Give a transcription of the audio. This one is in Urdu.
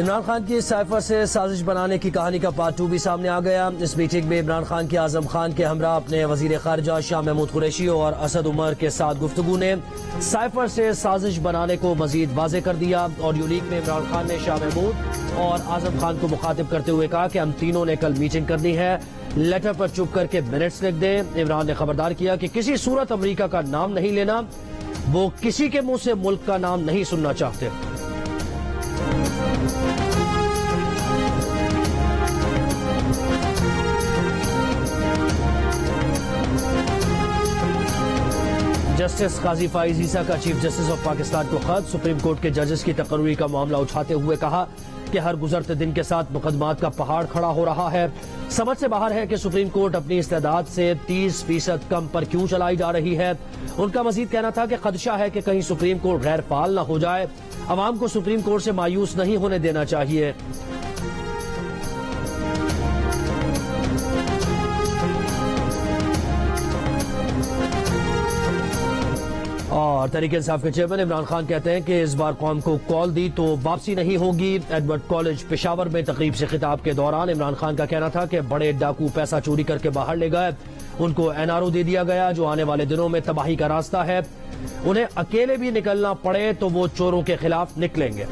عمران خان کی سائفر سے سازش بنانے کی کہانی کا پارٹ 2 بھی سامنے آ گیا۔ اس میٹنگ میں عمران خان کے اعظم خان کے ہمراہ اپنے وزیر خارجہ شاہ محمود قریشی اور اسد عمر کے ساتھ گفتگو نے سائفر سے سازش بنانے کو مزید واضح کر دیا۔ آڈیو لیک میں عمران خان نے شاہ محمود اور اعظم خان کو مخاطب کرتے ہوئے کہا کہ ہم تینوں نے کل میٹنگ کرنی ہے، لیٹر پر چپ کر کے منٹس لکھ دیں۔ عمران نے خبردار کیا کہ کسی صورت امریکہ کا نام نہیں لینا، وہ کسی کے منہ سے ملک کا نام نہیں سننا چاہتے۔ جسٹس قاضی فائز عیسیٰ کا چیف جسٹس آف پاکستان کو خط، سپریم کورٹ کے ججز کی تقرری کا معاملہ اٹھاتے ہوئے کہا کہ ہر گزرتے دن کے ساتھ مقدمات کا پہاڑ کھڑا ہو رہا ہے۔ سمجھ سے باہر ہے کہ سپریم کورٹ اپنی استعداد سے 30% کم پر کیوں چلائی جا رہی ہے۔ ان کا مزید کہنا تھا کہ خدشہ ہے کہ کہیں سپریم کورٹ غیر فعال نہ ہو جائے۔ عوام کو سپریم کورٹ سے مایوس نہیں ہونے دینا چاہیے۔ اور تحریک انصاف کے چیئرمین عمران خان کہتے ہیں کہ اس بار قوم کو کال دی تو واپسی نہیں ہوگی۔ ایڈورڈ کالج پشاور میں تقریب سے خطاب کے دوران عمران خان کا کہنا تھا کہ بڑے ڈاکو پیسہ چوری کر کے باہر لے گئے، ان کو NRO دے دیا گیا جو آنے والے دنوں میں تباہی کا راستہ ہے۔ انہیں اکیلے بھی نکلنا پڑے تو وہ چوروں کے خلاف نکلیں گے۔